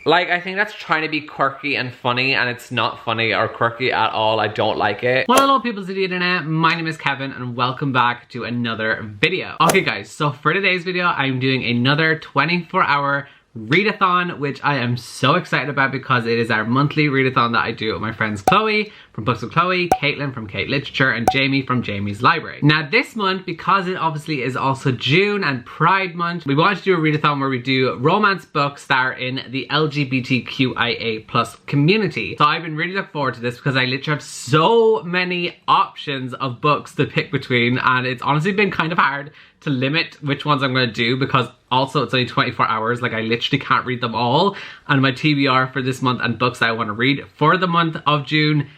Like, I think that's trying to be quirky and funny, and it's not funny or quirky at all. I don't like it. Well, hello peoples of the internet, my name is Kevin and welcome back to another video. Okay guys, so for today's video, I'm doing another 24-hour readathon, which I am so excited about because it is our monthly readathon that I do with my friends Chloe from Books with Chloe, Caitlin from Kate Literature, and Jamie from Jamie's Library. Now this month, because it obviously is also June and Pride Month, we wanted to do a readathon where we do romance books that are in the LGBTQIA+ community. So I've been really looking forward to this because I literally have so many options of books to pick between, and it's honestly been kind of hard to limit which ones I'm going to do because also it's only 24 hours, like I literally can't read them all, and my TBR for this month and books that I want to read for the month of June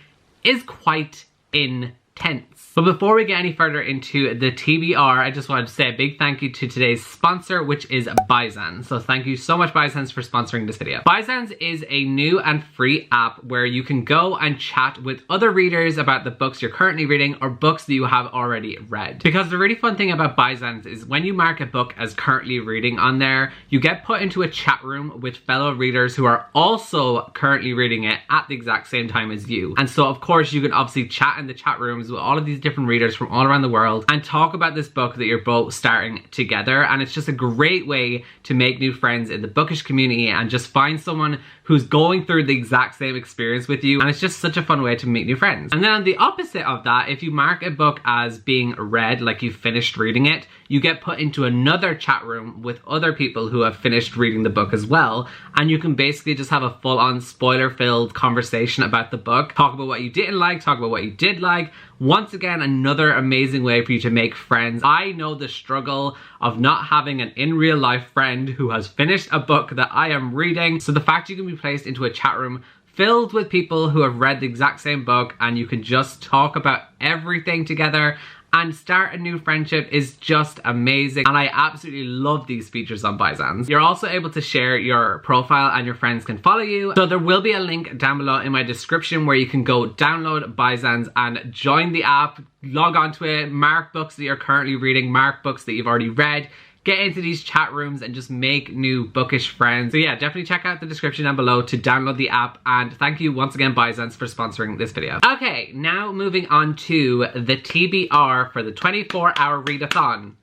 is quite intense. But before we get any further into the TBR, I just wanted to say a big thank you to today's sponsor, which is Byzance. So thank you so much, Byzance, for sponsoring this video. Byzance is a new and free app where you can go and chat with other readers about the books you're currently reading or books that you have already read. Because the really fun thing about Byzance is when you mark a book as currently reading on there, you get put into a chat room with fellow readers who are also currently reading it at the exact same time as you. And so of course you can obviously chat in the chat rooms with all of these different readers from all around the world and talk about this book that you're both starting together, and it's just a great way to make new friends in the bookish community and just find someone who's going through the exact same experience with you, and it's just such a fun way to meet new friends. And then on the opposite of that, if you mark a book as being read, like you finished reading it, you get put into another chat room with other people who have finished reading the book as well, and you can basically just have a full-on spoiler-filled conversation about the book, talk about what you didn't like, talk about what you did like. Once again, another amazing way for you to make friends. I know the struggle of not having an in real life friend who has finished a book that I am reading. So the fact you can be placed into a chat room filled with people who have read the exact same book and you can just talk about everything together and start a new friendship is just amazing, and I absolutely love these features on Byzance. You're also able to share your profile and your friends can follow you, so there will be a link down below in my description where you can go download Byzance and join the app, log onto it, mark books that you're currently reading, mark books that you've already read, get into these chat rooms and just make new bookish friends. So yeah, definitely check out the description down below to download the app, and thank you once again Byzance for sponsoring this video. Okay, now moving on to the TBR for the 24-hour readathon.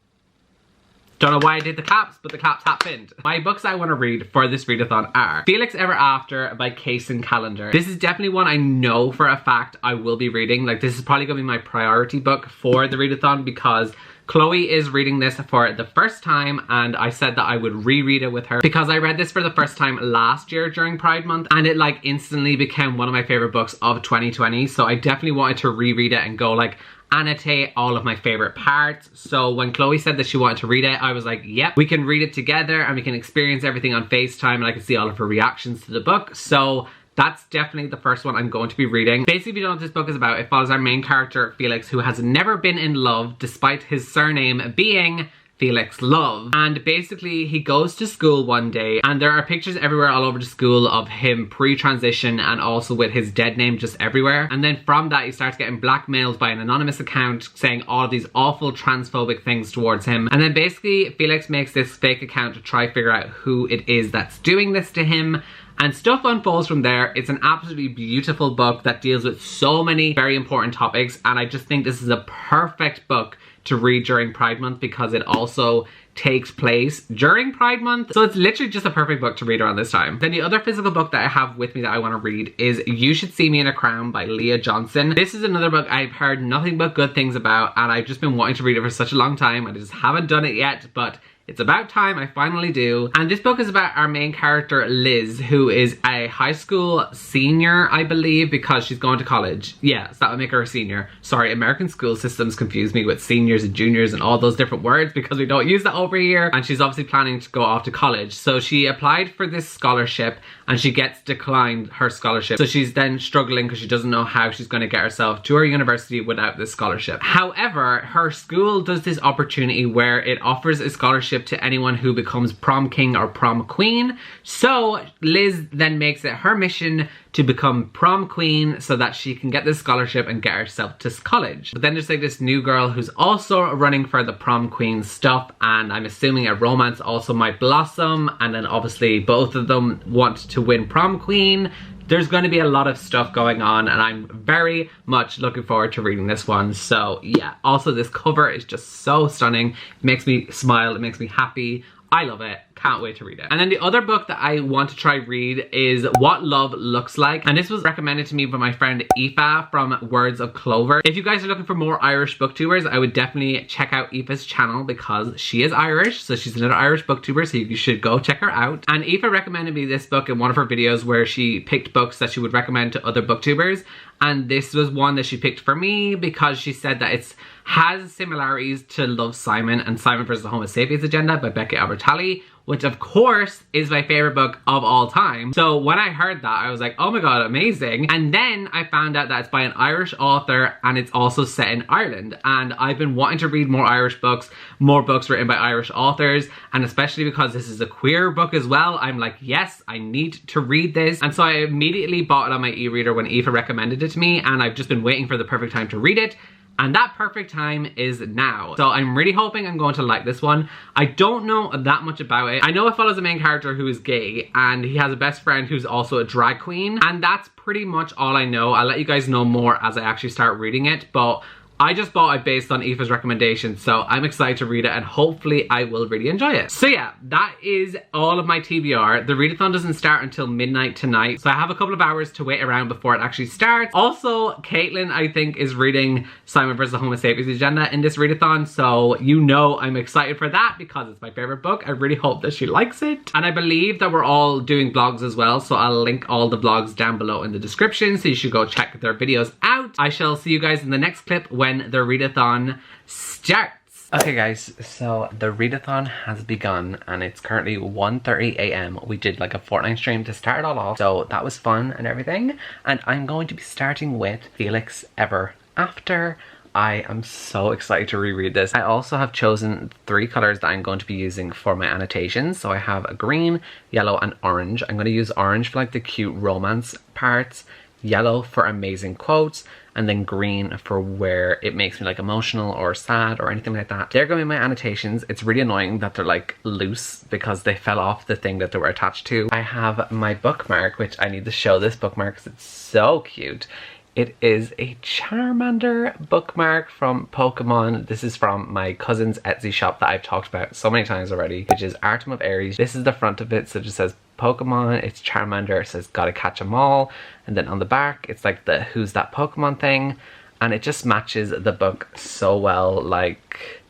Don't know why I did the claps, but the claps happened. My books I want to read for this readathon are Felix Ever After by Kaysen Callender. This is definitely one I know for a fact I will be reading. Like, this is probably going to be my priority book for the readathon because Chloe is reading this for the first time, and I said that I would reread it with her because I read this for the first time last year during Pride Month, and it like instantly became one of my favorite books of 2020. So I definitely wanted to reread it and go like annotate all of my favorite parts. So when Chloe said that she wanted to read it, I was like, yep, we can read it together and we can experience everything on FaceTime, and I can see all of her reactions to the book. So that's definitely the first one I'm going to be reading. Basically, if you don't know what this book is about, it follows our main character, Felix, who has never been in love despite his surname being Felix Love. And basically, he goes to school one day and there are pictures everywhere all over the school of him pre-transition and also with his dead name just everywhere. And then from that, he starts getting blackmailed by an anonymous account saying all of these awful transphobic things towards him. And then basically, Felix makes this fake account to try figure out who it is that's doing this to him. And stuff unfolds from there. It's an absolutely beautiful book that deals with so many very important topics, and I just think this is a perfect book to read during Pride Month because it also takes place during Pride Month. So it's literally just a perfect book to read around this time. Then the other physical book that I have with me that I want to read is You Should See Me in a Crown by Leah Johnson. This is another book I've heard nothing but good things about, and I've just been wanting to read it for such a long time. I just haven't done it yet, but it's about time I finally do. And this book is about our main character, Liz, who is a high school senior, I believe, because she's going to college. Yeah, so that would make her a senior. Sorry, American school systems confuse me with seniors and juniors and all those different words because we don't use that over here. And she's obviously planning to go off to college. So she applied for this scholarship and she gets declined her scholarship. So she's then struggling because she doesn't know how she's going to get herself to her university without this scholarship. However, her school does this opportunity where it offers a scholarship scholarship to anyone who becomes prom king or prom queen. So Liz then makes it her mission to become prom queen so that she can get this scholarship and get herself to college. But then there's like this new girl who's also running for the prom queen stuff, and I'm assuming a romance also might blossom, and then obviously both of them want to win prom queen. There's going to be a lot of stuff going on, and I'm very much looking forward to reading this one. So yeah, also this cover is just so stunning. It makes me smile, it makes me happy. I love it. Can't wait to read it. And then the other book that I want to try read is What Love Looks Like. And this was recommended to me by my friend Aoife from Words of Clover. If you guys are looking for more Irish booktubers, I would definitely check out Aoife's channel because she is Irish. So she's another Irish booktuber, so you should go check her out. And Aoife recommended me this book in one of her videos where she picked books that she would recommend to other booktubers. And this was one that she picked for me because she said that it has similarities to Love, Simon and Simon vs. the Homo Sapiens Agenda by Becky Albertalli, which of course is my favorite book of all time. So when I heard that, I was like, oh my god, amazing. And then I found out that it's by an Irish author and it's also set in Ireland. And I've been wanting to read more Irish books, more books written by Irish authors, and especially because this is a queer book as well, I'm like, yes, I need to read this. And so I immediately bought it on my e-reader when Aoife recommended it to me, and I've just been waiting for the perfect time to read it. And that perfect time is now. So I'm really hoping I'm going to like this one. I don't know that much about it. I know it follows a main character who is gay, and he has a best friend who's also a drag queen. And that's pretty much all I know. I'll let you guys know more as I actually start reading it. But I just bought it based on Aoife's recommendation, so I'm excited to read it and hopefully I will really enjoy it. So yeah, that is all of my TBR. The readathon doesn't start until midnight tonight, so I have a couple of hours to wait around before it actually starts. Also, Caitlin, I think, is reading Simon vs. the Homo Sapiens Agenda in this readathon, so you know I'm excited for that because it's my favorite book. I really hope that she likes it. And I believe that we're all doing vlogs as well, so I'll link all the vlogs down below in the description, so you should go check their videos out. I shall see you guys in the next clip when the readathon starts. Okay guys, so the readathon has begun and it's currently 1:30 a.m. We did like a Fortnite stream to start it all off, so that was fun and everything. And I'm going to be starting with Felix Ever After. I am so excited to reread this. I also have chosen 3 colors that I'm going to be using for my annotations. So I have a green, yellow and orange. I'm going to use orange for like the cute romance parts, yellow for amazing quotes, and then green for where it makes me like emotional or sad or anything like that. They're going to be my annotations. It's really annoying that they're like loose because they fell off the thing that they were attached to. I have my bookmark, which I need to show this bookmark because it's so cute. It is a Charmander bookmark from Pokemon. This is from my cousin's Etsy shop that I've talked about so many times already, which is Artem of Aries. This is the front of it, so it just says Pokemon, it's Charmander, it says gotta catch 'em all, and then on the back it's like the who's that Pokemon thing, and it just matches the book so well, like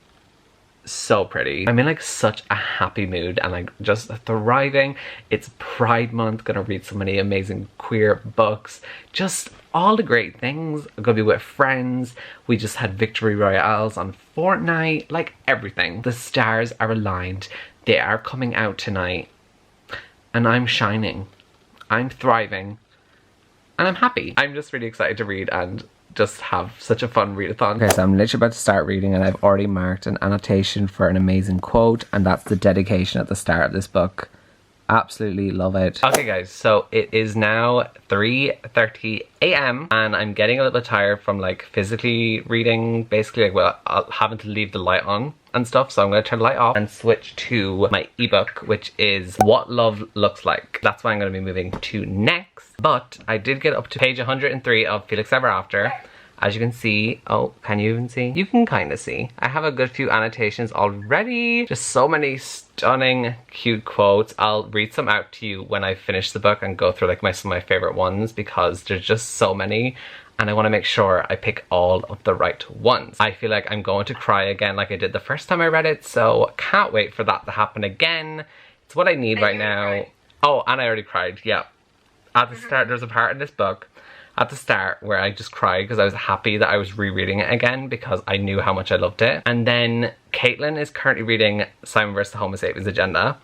so pretty. I'm in like such a happy mood and like just thriving. It's Pride Month, gonna read so many amazing queer books, just all the great things. I'm gonna be with friends. We just had victory royales on Fortnite, like everything. The stars are aligned. They are coming out tonight. And I'm shining, I'm thriving, and I'm happy. I'm just really excited to read and just have such a fun readathon. Okay, so I'm literally about to start reading and I've already marked an annotation for an amazing quote, and that's the dedication at the start of this book. Absolutely love it. Okay guys, so it is now 3:30 a.m. and I'm getting a little bit tired from like physically reading, basically like, well, having to leave the light on and stuff, so I'm going to turn the light off and switch to my ebook, which is What Love Looks Like. That's what I'm going to be moving to next. But I did get up to page 103 of Felix Ever After. As you can see, oh, can you even see? You can kind of see. I have a good few annotations already. Just so many stunning, cute quotes. I'll read some out to you when I finish the book and go through like some of my favorite ones because there's just so many. And I want to make sure I pick all of the right ones. I feel like I'm going to cry again like I did the first time I read it, so can't wait for that to happen again. It's what I need right now. Oh, and I already cried, yeah. At the start, there's a part in this book at the start where I just cried because I was happy that I was rereading it again because I knew how much I loved it. And then Caitlin is currently reading Simon vs. the Homo Sapiens Agenda,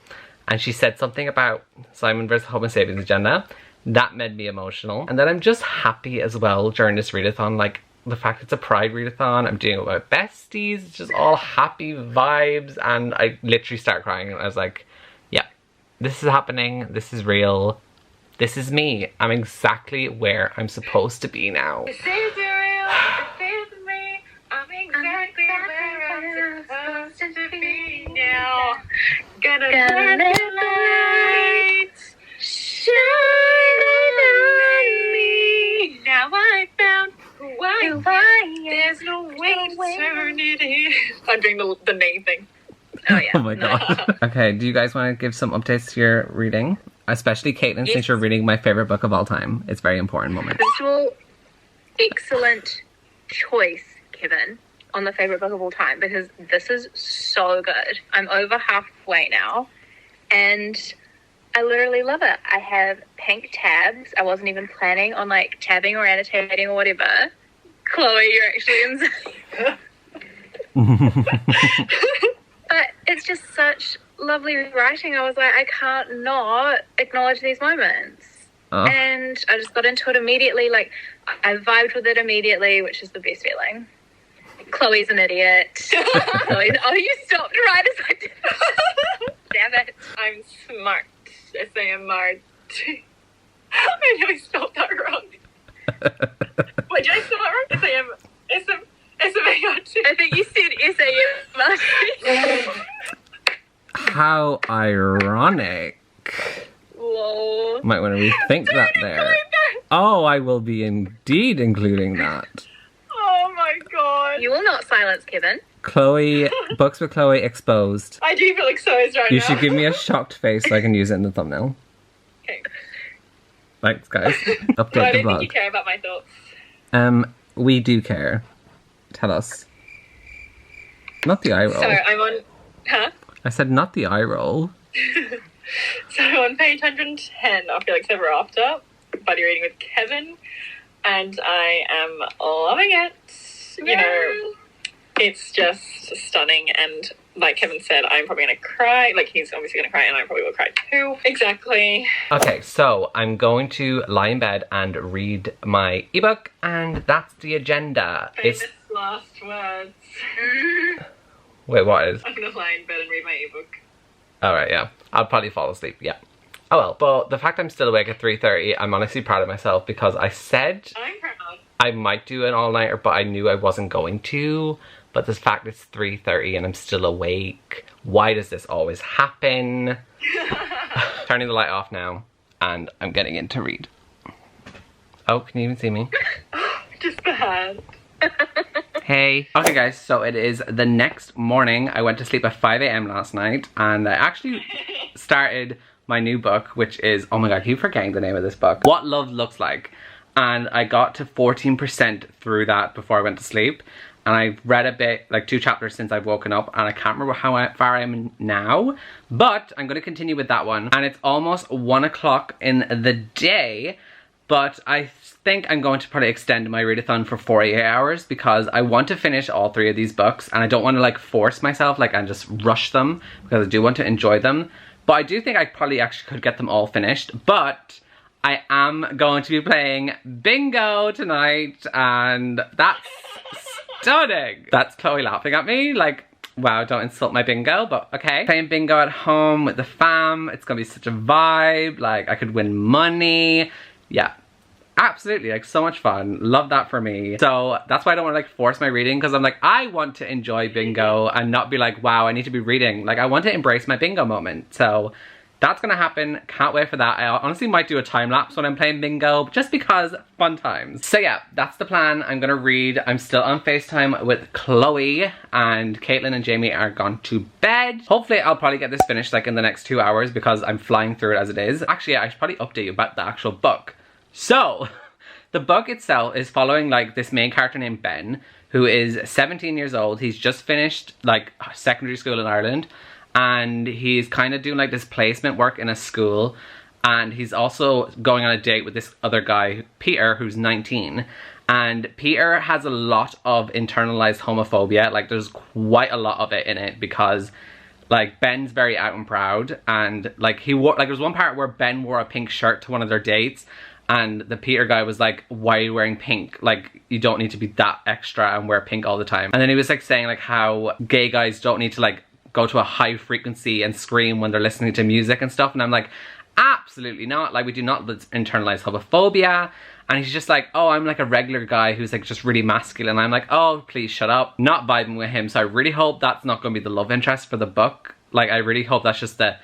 and she said something about Simon vs. the Homo Sapiens Agenda that made me emotional. And then I'm just happy as well during this readathon. Like, the fact it's a Pride readathon. I'm doing it with my besties. It's just all happy vibes. And I literally start crying. And I was like, yeah, this is happening. This is real. This is me. I'm exactly where I'm supposed to be now. This is real. This is me. I'm exactly where I'm supposed to be now. Gonna let the light shine on me. Now I found who I am. There's no way to turn it in. I'm doing the name thing. Oh yeah. Oh my god. Okay, do you guys want to give some updates to your reading? Especially Caitlin, since you're reading my favorite book of all time. It's a very important moment. First of all, excellent choice, Kevin, on the favorite book of all time, because this is so good. I'm over halfway now, and I literally love it. I have pink tabs. I wasn't even planning on like tabbing or annotating or whatever. Chloe, you're actually insane. But it's just such lovely writing. I was like, I can't not acknowledge these moments. Oh. And I just got into it immediately. Like, I vibed with it immediately, which is the best feeling. Chloe's an idiot. Chloe, oh, you stopped right as I did. Damn it. I'm smart. Yes, I am smart. I know I spelled that wrong. Wait, did I spell that wrong? Yes, I am. S-M-A-R-T. I think you said S-A-M-R-T. How ironic. Whoa. Might want to rethink that there. Oh, I will be indeed including that. Oh my god. You will not silence Kevin. Chloe, Books with Chloe exposed. I do feel exposed right now. You should give me a shocked face so I can use it in the thumbnail. Okay. Thanks, guys. Update I the don't think vlog. you care about my thoughts. We do care. Tell us. Not the eye roll. So I'm on... Huh? I said not the eye roll. So on page 110 of Felix Ever After, Buddy Reading with Kevin, and I am loving it. You know, it's just stunning, and like Kevin said, I'm probably gonna cry. Like, he's obviously gonna cry, and I probably will cry too. Exactly. Okay, so I'm going to lie in bed and read my ebook, and that's the agenda. Famous last words. Wait, what is? I'm gonna lie in bed and read my ebook. Alright, yeah. I'll probably fall asleep, yeah. Oh well, but the fact I'm still awake at 3:30, I'm honestly proud of myself because I said I'm proud. I might do an all-nighter, but I knew I wasn't going to. But the fact it's 3:30 and I'm still awake, why does this always happen? Turning the light off now, and I'm getting in to read. Oh, can you even see me? Just bad. Hey. Okay guys, so it is the next morning. I went to sleep at 5 AM last night, and I actually started my new book, which is, oh my god, I keep forgetting the name of this book. What Love Looks Like. And I got to 14% through that before I went to sleep. And I've read a bit, like 2 chapters since I've woken up, and I can't remember how far I am now, but I'm going to continue with that one. And it's almost 1 o'clock in the day, but I think I'm going to probably extend my readathon for 48 hours because I want to finish all 3 of these books, and I don't want to like force myself like and just rush them because I do want to enjoy them. But I do think I probably actually could get them all finished, but I am going to be playing bingo tonight, and that's stunning. That's Chloe laughing at me like, wow, don't insult my bingo, but okay. Playing bingo at home with the fam, it's gonna be such a vibe. Like, I could win money. Yeah, absolutely, like so much fun. Love that for me. So that's why I don't want to like force my reading, because I'm like, I want to enjoy bingo and not be like, wow, I need to be reading. Like, I want to embrace my bingo moment. So that's gonna happen. Can't wait for that. I honestly might do a time lapse when I'm playing bingo, just because fun times. So yeah, that's the plan. I'm gonna read. I'm still on FaceTime with Chloe, and Caitlin and Jaime are gone to bed. Hopefully I'll probably get this finished like in the next 2 hours because I'm flying through it as it is. Actually, I should probably update you about the actual book. So the book itself is following like this main character named Ben, who is 17 years old. He's just finished like secondary school in Ireland, and he's kind of doing like this placement work in a school, and he's also going on a date with this other guy, Peter, who's 19. And Peter has a lot of internalized homophobia. Like, there's quite a lot of it in it because like Ben's very out and proud, and like he wore, like, there's one part where Ben wore a pink shirt to one of their dates, And the Peter guy was like, why are you wearing pink? Like, you don't need to be that extra and wear pink all the time. And then he was like saying like how gay guys don't need to like go to a high frequency and scream when they're listening to music and stuff. And I'm like, absolutely not. Like, we do not internalize homophobia. And he's just like, oh, I'm like a regular guy who's like just really masculine. I'm like, oh, please shut up. Not vibing with him. So I really hope that's not going to be the love interest for the book. Like, I really hope that's just the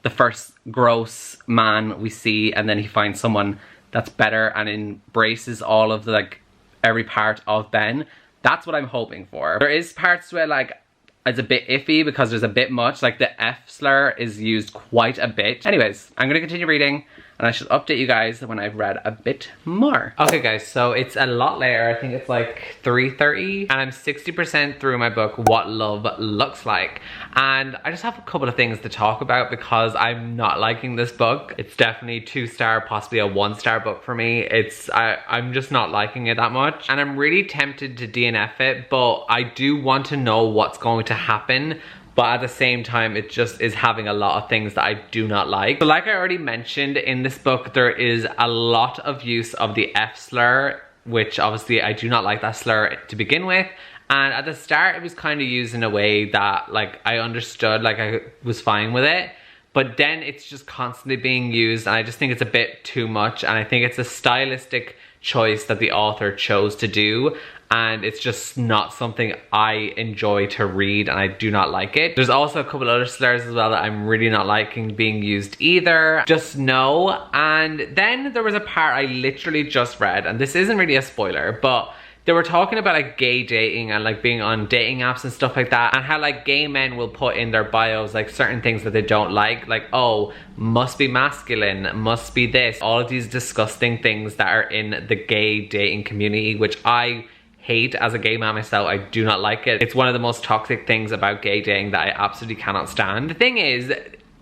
first gross man we see, and then he finds someone that's better and embraces all of the like every part of Ben. That's what I'm hoping for. There is parts where like it's a bit iffy because there's a bit much, like the F slur is used quite a bit. Anyways, I'm gonna continue reading and I should update you guys when I've read a bit more. Okay guys, so it's a lot later. I think it's like 3:30 and I'm 60% through my book, What Love Looks Like. And I just have a couple of things to talk about because I'm not liking this book. It's definitely 2-star, possibly a 1-star book for me. I'm just not liking it that much. And I'm really tempted to DNF it, but I do want to know what's going to happen. But at the same time, it just is having a lot of things that I do not like. So like I already mentioned, in this book, there is a lot of use of the F slur, which obviously I do not like that slur to begin with. And at the start, it was kind of used in a way that like I understood, like I was fine with it. But then it's just constantly being used and I just think it's a bit too much. And I think it's a stylistic choice that the author chose to do. And it's just not something I enjoy to read and I do not like it. There's also a couple other slurs as well that I'm really not liking being used either. Just no. And then there was a part I literally just read, and this isn't really a spoiler, but they were talking about like gay dating and like being on dating apps and stuff like that, and how like gay men will put in their bios like certain things that they don't like, oh, must be masculine, must be this, all of these disgusting things that are in the gay dating community, which I hate as a gay man myself. I do not like it. It's one of the most toxic things about gay dating that I absolutely cannot stand. The thing is,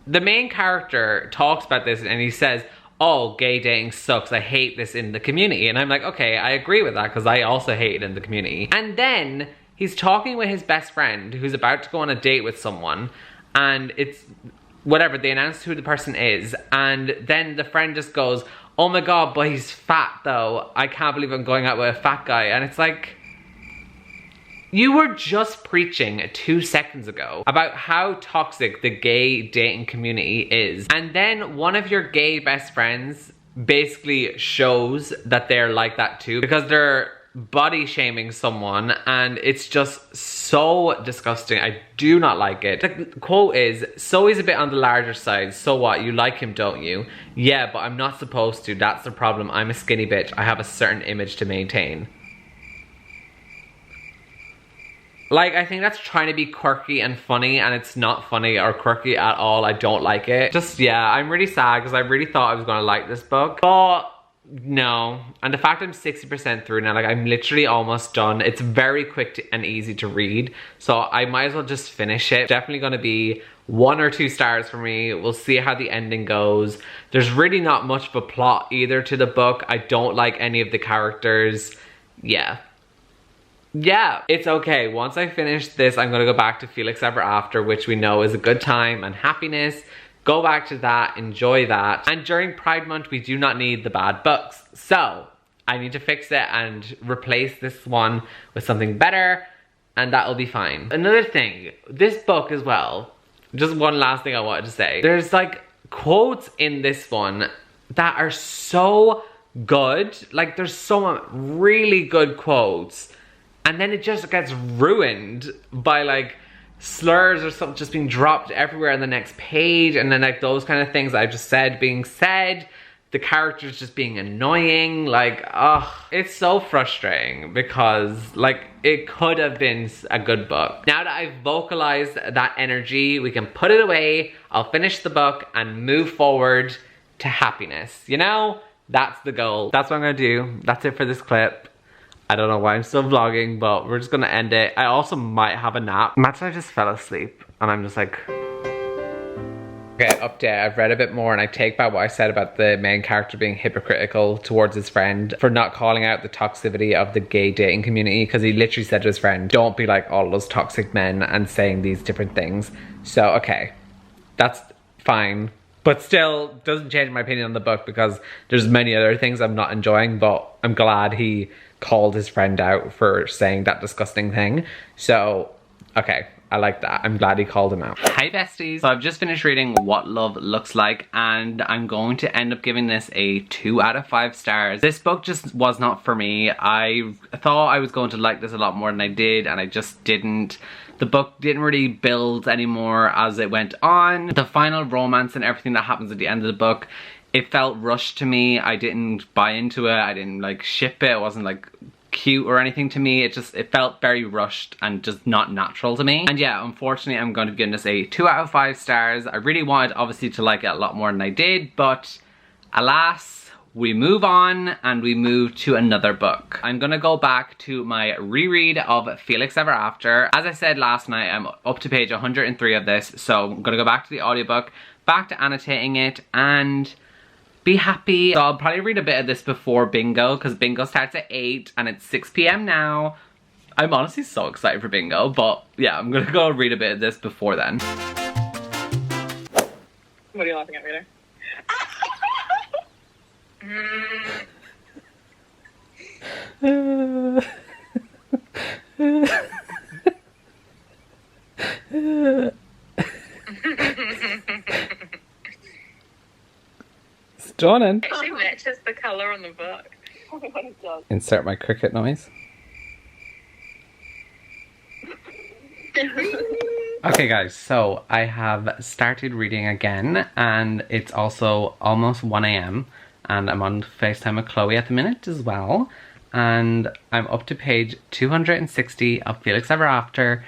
the main character talks about this and he says, oh, gay dating sucks, I hate this in the community. And I'm like, okay, I agree with that because I also hate it in the community. And then he's talking with his best friend who's about to go on a date with someone, and it's whatever, they announce who the person is, and then the friend just goes, oh my god, but he's fat though. I can't believe I'm going out with a fat guy. And it's like, you were just preaching 2 seconds ago about how toxic the gay dating community is. And then one of your gay best friends basically shows that they're like that too, because they're body shaming someone, and it's just so disgusting. I do not like it. The quote is, so he's a bit on the larger side, so what, you like him, don't you? Yeah, but I'm not supposed to, that's the problem. I'm a skinny bitch, I have a certain image to maintain. Like, I think that's trying to be quirky and funny, and it's not funny or quirky at all. I don't like it. Just, yeah, I'm really sad because I really thought I was gonna like this book, but no. And the fact I'm 60% through now, like I'm literally almost done. It's very quick and easy to read, so I might as well just finish it. Definitely gonna be 1 or 2 stars for me. We'll see how the ending goes. There's really not much of a plot either to the book. I don't like any of the characters. Yeah, it's okay. Once I finish this, I'm gonna go back to Felix Ever After, which we know is a good time and happiness. Go back to that, enjoy that. And during Pride Month, we do not need the bad books. So I need to fix it and replace this one with something better, and that'll be fine. Another thing, this book as well, just one last thing I wanted to say. There's like quotes in this one that are so good. Like there's so really good quotes, and then it just gets ruined by like slurs or something just being dropped everywhere on the next page, and then like those kind of things I just said being said, the characters just being annoying. Like, ugh, it's so frustrating because like it could have been a good book. Now that I've vocalized that energy, we can put it away. I'll finish the book and move forward to happiness. You know, that's the goal. That's what I'm gonna do. That's it for this clip. I don't know why I'm still vlogging, but we're just gonna end it. I also might have a nap. Imagine I just fell asleep and I'm just like... Okay, update. I've read a bit more and I take back what I said about the main character being hypocritical towards his friend for not calling out the toxicity of the gay dating community, because he literally said to his friend, don't be like all those toxic men, and saying these different things. So, okay, that's fine. But still, doesn't change my opinion on the book because there's many other things I'm not enjoying, but I'm glad he called his friend out for saying that disgusting thing. So, okay, I like that. I'm glad he called him out. Hi besties. So I've just finished reading What Love Looks Like, and I'm going to end up giving this a 2 out of 5 stars. This book just was not for me. I thought I was going to like this a lot more than I did, and I just didn't. The book didn't really build anymore as it went on. The final romance and everything that happens at the end of the book, it felt rushed to me. I didn't buy into it. I didn't like ship it. It wasn't like cute or anything to me. It felt very rushed and just not natural to me. And yeah, unfortunately, I'm going to be giving this a 2 out of 5 stars. I really wanted obviously to like it a lot more than I did, but alas, we move on and we move to another book. I'm gonna go back to my reread of Felix Ever After. As I said last night, I'm up to page 103 of this, so I'm gonna go back to the audiobook, back to annotating it, and be happy. So I'll probably read a bit of this before bingo, because bingo starts at 8 and it's 6 p.m. now. I'm honestly so excited for bingo, but yeah, I'm gonna go read a bit of this before then. What are you laughing at, Reader? Stunning. It actually matches the colour on the book. Oh my god, it does. Insert my cricket noise. Okay guys, so I have started reading again, and it's also almost 1 a.m. and I'm on FaceTime with Chloe at the minute as well, and I'm up to page 260 of Felix Ever After,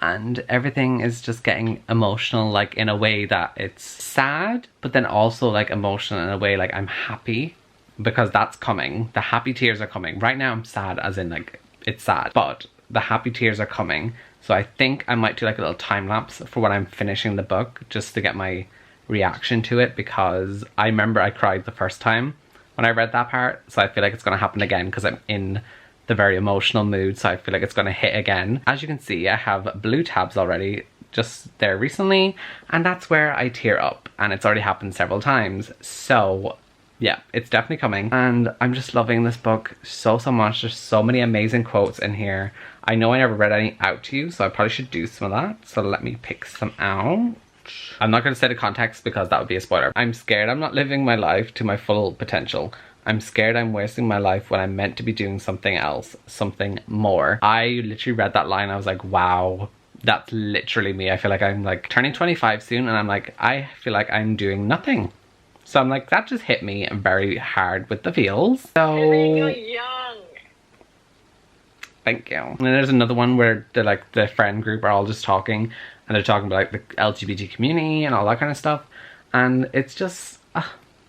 and everything is just getting emotional, like in a way that it's sad, but then also like emotional in a way like I'm happy, because that's coming. The happy tears are coming. Right now I'm sad as in like it's sad, but the happy tears are coming. So I think I might do like a little time lapse for when I'm finishing the book, just to get my reaction to it, because I remember I cried the first time when I read that part, so I feel like it's going to happen again because I'm in the very emotional mood, so I feel like it's going to hit again. As you can see, I have blue tabs already just there recently, and that's where I tear up, and it's already happened several times. So yeah, it's definitely coming, and I'm just loving this book so much. There's so many amazing quotes in here. I know I never read any out to you, so I probably should do some of that, so let me pick some out. I'm not going to say the context because that would be a spoiler. I'm scared I'm not living my life to my full potential. I'm scared I'm wasting my life when I'm meant to be doing something else, something more. I literally read that line, I was like, wow, that's literally me. I feel like I'm like turning 25 soon, and I'm like, I feel like I'm doing nothing. So I'm like, that just hit me very hard with the feels. So You're young. Thank you. And then there's another one where the friend group are all just talking, and they're talking about like the LGBT community and all that kind of stuff, and it's just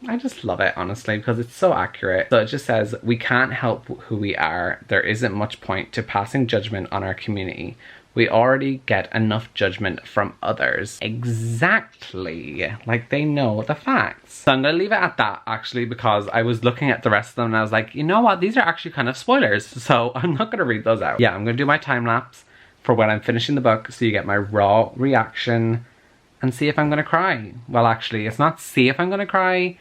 I just love it, honestly, because it's so accurate. So it just says, we can't help who we are. There isn't much point to passing judgment on our community. We already get enough judgment from others. Exactly. Like, they know the facts. So I'm gonna leave it at that, actually, because I was looking at the rest of them and I was like, you know what? These are actually kind of spoilers. So I'm not gonna read those out. Yeah, I'm gonna do my time lapse for when I'm finishing the book, so you get my raw reaction and see if I'm gonna cry. Well, actually, it's not see if I'm gonna cry.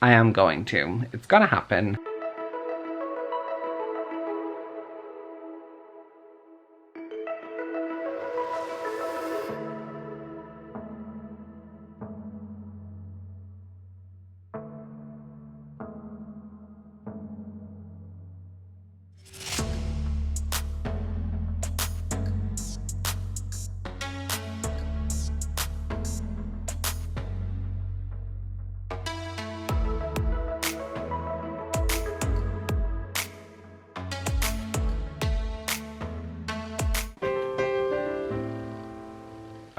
I am going to. It's gonna happen.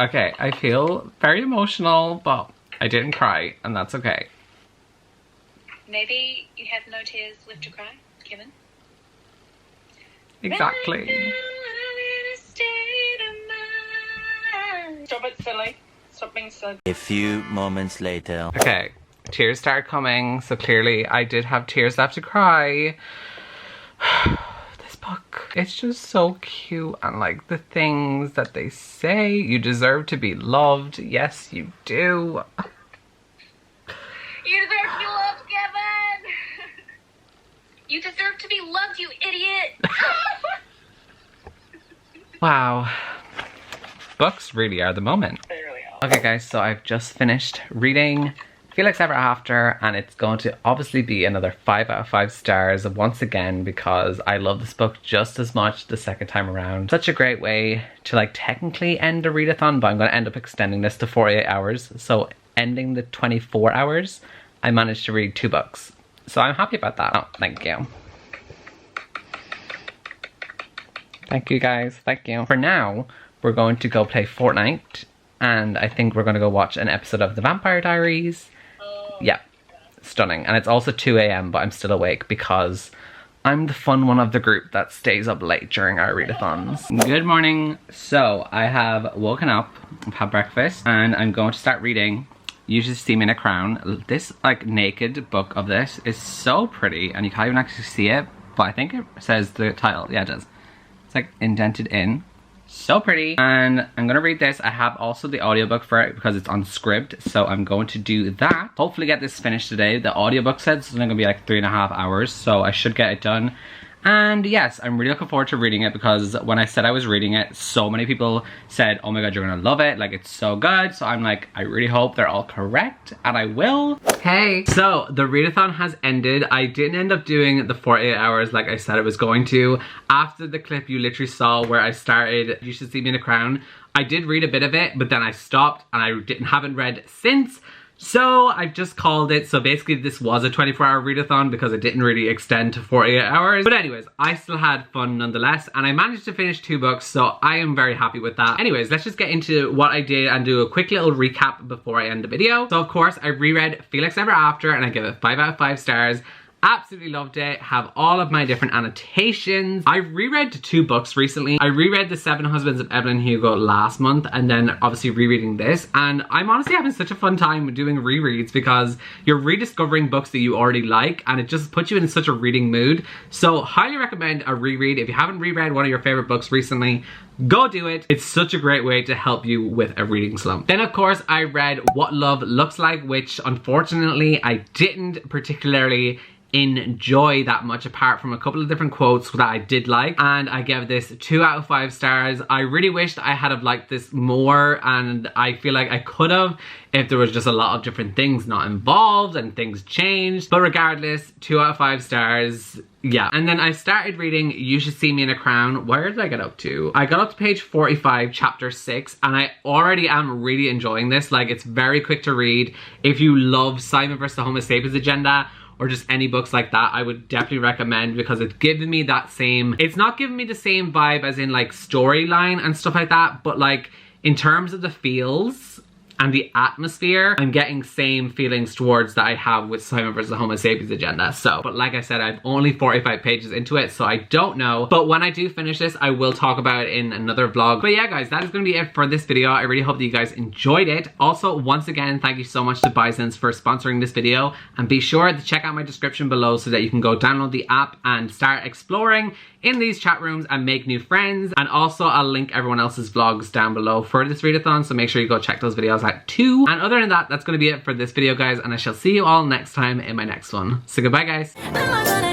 Okay, I feel very emotional, but I didn't cry, and that's okay. Maybe you have no tears left to cry, Kevin? Exactly. Stop it, silly. Stop being silly. A few moments later. Okay, tears start coming, so clearly I did have tears left to cry. This book, it's just so cute, and like the things that they say, you deserve to be loved. Yes, you do. You deserve to be loved, you idiot! Wow. Books really are the moment. They really are. Okay guys, so I've just finished reading Felix Ever After, and it's going to obviously be another 5 out of 5 stars once again because I love this book just as much the second time around. Such a great way to like technically end a readathon, but I'm going to end up extending this to 48 hours. So ending the 24 hours, I managed to read 2 books. So I'm happy about that. Oh, thank you. Thank you guys, thank you. For now, we're going to go play Fortnite, and I think we're going to go watch an episode of The Vampire Diaries. Yeah, stunning. And it's also 2 AM, but I'm still awake because I'm the fun one of the group that stays up late during our readathons. Good morning. So I have woken up, I've had breakfast, and I'm going to start reading You Should See Me in a Crown. This like naked book of this is so pretty, and you can't even actually see it, but I think it says the title. Yeah, it does. It's like indented in. So pretty. And I'm gonna read this. I have also the audiobook for it because it's on script, so I'm going to do that. Hopefully get this finished today. The audiobook says it's only gonna be like 3.5 hours, so I should get it done. And yes, I'm really looking forward to reading it because when I said I was reading it, so many people said, oh my god, you're gonna love it, like it's so good. So I'm like, I really hope they're all correct, and I will. Hey, so the readathon has ended. I didn't end up doing the 48 hours like I said I was going to. After the clip you literally saw where I started You Should See Me in a Crown, I did read a bit of it, but then I stopped and I haven't read since. So I've just called it. So basically this was a 24-hour readathon because it didn't really extend to 48 hours. But anyways, I still had fun nonetheless, and I managed to finish 2 books, so I am very happy with that. Anyways, let's just get into what I did and do a quick little recap before I end the video. So of course, I reread Felix Ever After and I give it 5 out of 5 stars. Absolutely loved it. Have all of my different annotations. I reread 2 books recently. I reread The 7 Husbands of Evelyn Hugo last month, and then obviously rereading this, and I'm honestly having such a fun time doing rereads because you're rediscovering books that you already like, and it just puts you in such a reading mood. So highly recommend a reread. If you haven't reread one of your favorite books recently, go do it. It's such a great way to help you with a reading slump. Then of course I read What Love Looks Like, which unfortunately I didn't particularly enjoy that much apart from a couple of different quotes that I did like, and I gave this 2 out of 5 stars. I really wished I had have liked this more, and I feel like I could have if there was just a lot of different things not involved and things changed, but regardless, 2 out of 5 stars. Yeah. And then I started reading You Should See Me in a Crown. Where did I get up to? I got up to page 45, chapter 6, and I already am really enjoying this. Like, it's very quick to read. If you love Simon vs. the Homo Sapiens Agenda, or just any books like that, I would definitely recommend because it's giving me that same, it's not giving me the same vibe as in like storyline and stuff like that, but like in terms of the feels and the atmosphere, I'm getting same feelings towards that I have with Simon vs. the Homo Sapiens Agenda. So, but like I said, I've only 45 pages into it, so I don't know. But when I do finish this, I will talk about it in another vlog. But yeah, guys, that is going to be it for this video. I really hope that you guys enjoyed it. Also, once again, thank you so much to Bisons for sponsoring this video. And be sure to check out my description below so that you can go download the app and start exploring in these chat rooms and make new friends. And also, I'll link everyone else's vlogs down below for this readathon, so make sure you go check those videos out too. And other than that, that's going to be it for this video, guys, and I shall see you all next time in my next one. So goodbye, guys.